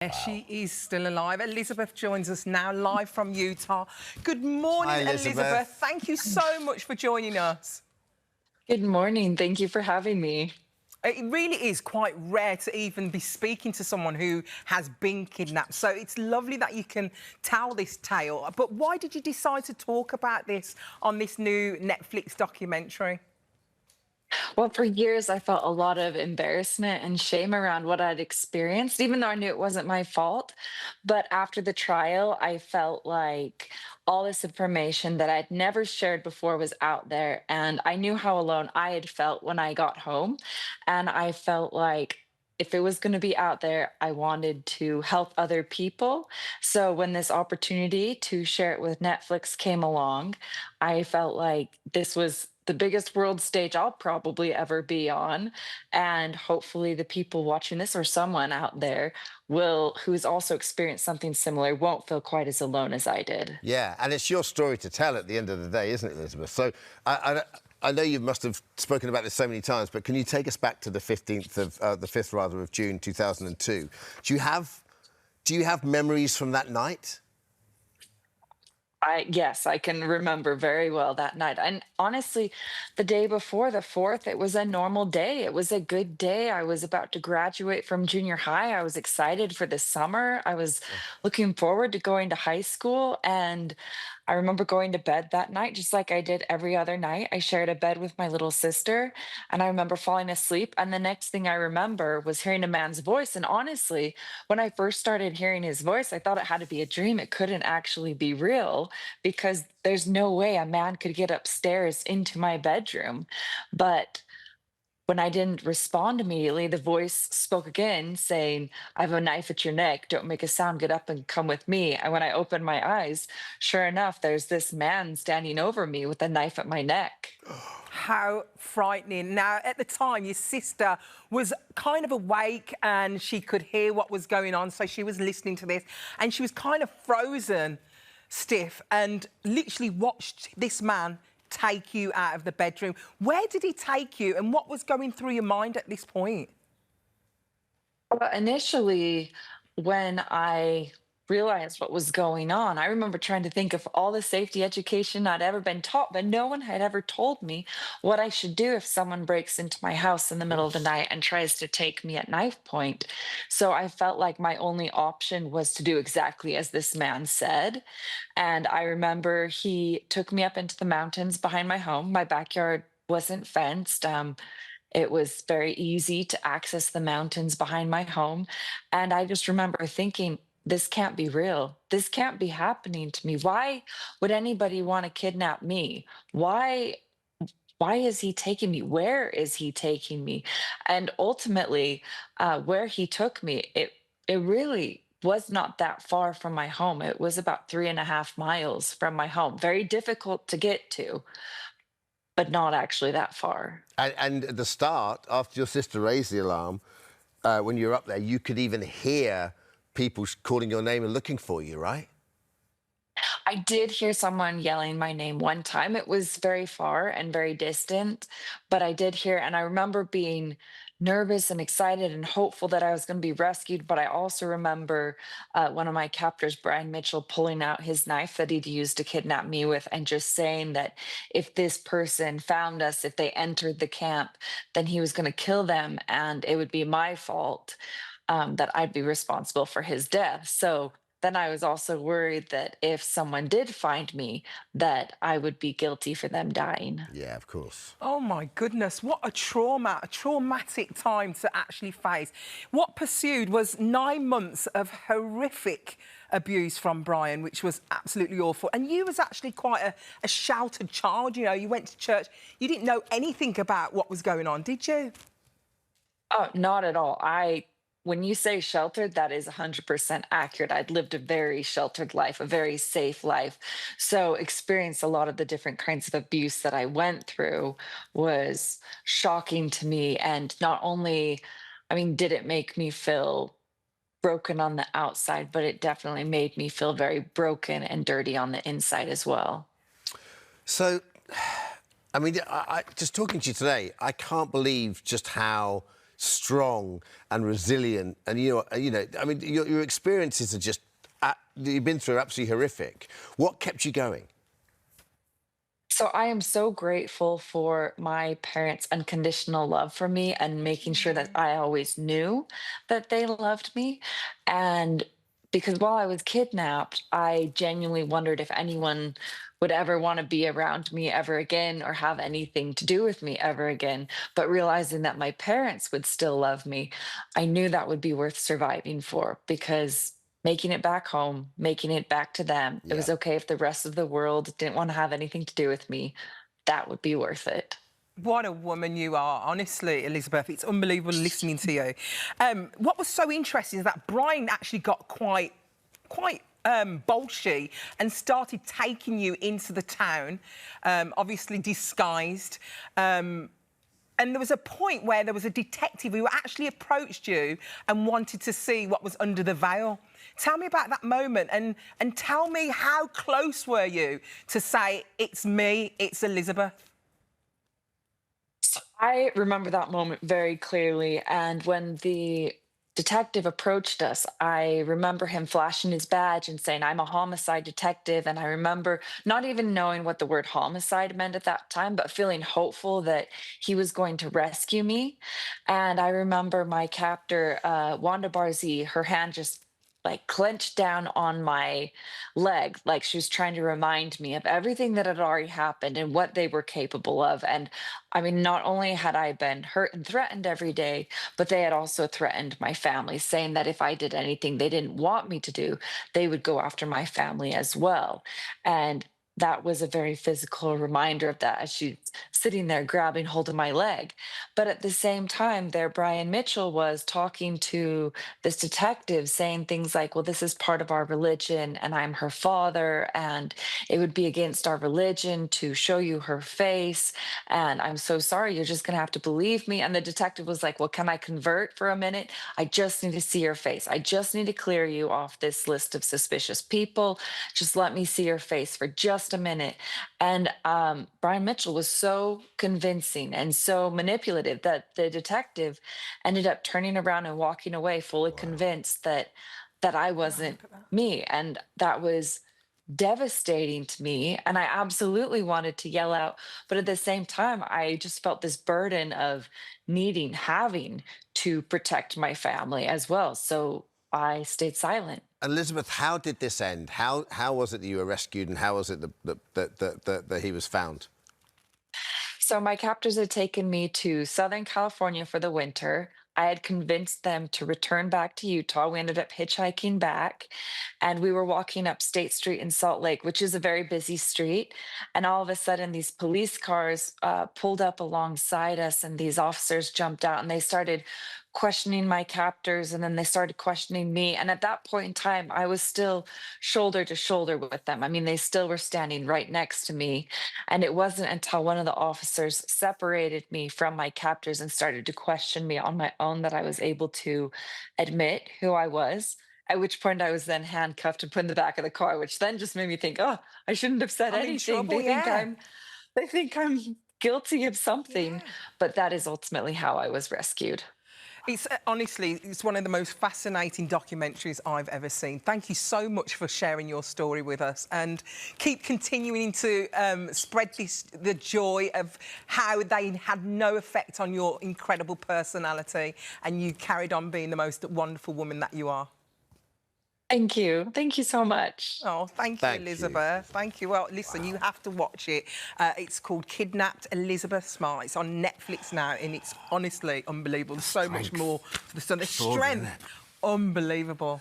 Wow. She is still alive. Eilzabeth joins us now, live from Utah. Good morning, Hi, Eilzabeth. Thank you so much for joining us. Good morning. Thank you for having me. It really is quite rare to even be speaking to someone who has been kidnapped. So it's lovely that you can tell this tale. But why did you decide to talk about this on this new Netflix documentary? Well, for years, I felt a lot of embarrassment and shame around what I'd experienced, even though I knew it wasn't my fault. But after the trial, I felt like all this information that I'd never shared before was out there. And I knew how alone I had felt when I got home. And I felt like if it was going to be out there, I wanted to help other people. So when this opportunity to share it with Netflix came along, I felt like this was the biggest world stage I'll probably ever be on. And hopefully the people watching this or someone out there who's also experienced something similar won't feel quite as alone as I did. Yeah, and it's your story to tell at the end of the day, isn't it, Eilzabeth? So I know you must have spoken about this so many times, but can you take us back to the 5th of June 2002? Do you have memories from that night? Yes, I can remember very well that night. And honestly, the day before the 4th, it was a normal day. It was a good day. I was about to graduate from junior high. I was excited for the summer. I was looking forward to going to high school. And I remember going to bed that night, just like I did every other night. I shared a bed with my little sister, and I remember falling asleep. And the next thing I remember was hearing a man's voice. And honestly, when I first started hearing his voice, I thought it had to be a dream. It couldn't actually be real because there's no way a man could get upstairs into my bedroom. But when I didn't respond immediately, the voice spoke again, saying, "I have a knife at your neck. Don't make a sound. Get up and come with me." And when I opened my eyes, sure enough, there's this man standing over me with a knife at my neck. How frightening. Now, at the time, your sister was kind of awake and she could hear what was going on, so she was listening to this, and she was kind of frozen stiff and literally watched this man take you out of the bedroom. Where did he take you, and what was going through your mind at this point? Well, initially, when I realized what was going on, I remember trying to think of all the safety education I'd ever been taught, but no one had ever told me what I should do if someone breaks into my house in the middle of the night and tries to take me at knife point. So I felt like my only option was to do exactly as this man said. And I remember he took me up into the mountains behind my home. My backyard wasn't fenced. It was very easy to access the mountains behind my home. And I just remember thinking, this can't be real. This can't be happening to me. Why would anybody want to kidnap me? Why is he taking me? Where is he taking me? And ultimately, where he took me, it really was not that far from my home. It was about 3.5 miles from my home. Very difficult to get to, but not actually that far. And at the start, after your sister raised the alarm, when you were up there, you could even hear people calling your name and looking for you, right? I did hear someone yelling my name one time. It was very far and very distant, but I did hear, and I remember being nervous and excited and hopeful that I was going to be rescued. But I also remember one of my captors, Brian Mitchell, pulling out his knife that he'd used to kidnap me with and just saying that if this person found us, if they entered the camp, then he was going to kill them and it would be my fault, that I'd be responsible for his death. So then I was also worried that if someone did find me, that I would be guilty for them dying. Yeah, of course. Oh, my goodness. What a traumatic time to actually face. What pursued was 9 months of horrific abuse from Brian, which was absolutely awful. And you was actually quite a sheltered child. You know, you went to church. You didn't know anything about what was going on, did you? Oh, not at all. When you say sheltered, that is 100% accurate. I'd lived a very sheltered life, a very safe life. So experienced a lot of the different kinds of abuse that I went through was shocking to me. And not only, I mean, did it make me feel broken on the outside, but it definitely made me feel very broken and dirty on the inside as well. So, I mean, just talking to you today, I can't believe just how strong and resilient. And I mean, your experiences are just you've been through absolutely horrific. What kept you going? So I am so grateful for my parents' unconditional love for me and making sure that I always knew that they loved me. And because while I was kidnapped, I genuinely wondered if anyone would ever want to be around me ever again or have anything to do with me ever again. But realizing that my parents would still love me, I knew that would be worth surviving for, because making it back home, making it back to them. It Yeah. was okay if the rest of the world didn't want to have anything to do with me. That would be worth it. What a woman you are, honestly, Eilzabeth. It's unbelievable listening to you. What was so interesting is that Brian actually got quite bolshy and started taking you into the town, obviously disguised. And there was a point where there was a detective who actually approached you and wanted to see what was under the veil. Tell me about that moment and tell me, how close were you to say, it's me, it's Eilzabeth? So I remember that moment very clearly. And when the detective approached us, I remember him flashing his badge and saying, "I'm a homicide detective." And I remember not even knowing what the word homicide meant at that time, but feeling hopeful that he was going to rescue me. And I remember my captor, Wanda Barzee, her hand just like clenched down on my leg, like she was trying to remind me of everything that had already happened and what they were capable of. And I mean, not only had I been hurt and threatened every day, but they had also threatened my family, saying that if I did anything they didn't want me to do, they would go after my family as well. And that was a very physical reminder of that as she's sitting there grabbing hold of my leg. But at the same time, there, Brian Mitchell was talking to this detective, saying things like, "Well, this is part of our religion, and I'm her father, and it would be against our religion to show you her face. And I'm so sorry, you're just going to have to believe me." And the detective was like, "Well, can I convert for a minute? I just need to see your face. I just need to clear you off this list of suspicious people. Just let me see your face for just a minute." And Brian Mitchell was so convincing and so manipulative that the detective ended up turning around and walking away, fully convinced that I wasn't me. And that was devastating to me. And I absolutely wanted to yell out. But at the same time, I just felt this burden of having to protect my family as well. So I stayed silent. Eilzabeth, how did this end? How was it that you were rescued, and how was it that he was found? So my captors had taken me to Southern California for the winter. I had convinced them to return back to Utah. We ended up hitchhiking back, and we were walking up State Street in Salt Lake, which is a very busy street. And all of a sudden, these police cars pulled up alongside us, and these officers jumped out and they started questioning my captors, and then they started questioning me. And at that point in time, I was still shoulder to shoulder with them. I mean, they still were standing right next to me. And it wasn't until one of the officers separated me from my captors and started to question me on my own that I was able to admit who I was. At which point I was then handcuffed and put in the back of the car, which then just made me think, oh, I shouldn't have said I'm in anything. trouble, yeah. They think I'm guilty of something. Yeah. But that is ultimately how I was rescued. It's honestly, it's one of the most fascinating documentaries I've ever seen. Thank you so much for sharing your story with us, and keep continuing to spread the joy of how they had no effect on your incredible personality, and you carried on being the most wonderful woman that you are. Thank you. Thank you so much. Oh, thank you, Eilzabeth. Thank you. Well, listen, you have to watch it. It's called Kidnapped, Eilzabeth Smart. It's on Netflix now, and it's honestly unbelievable. There's so much more to the strength. Unbelievable.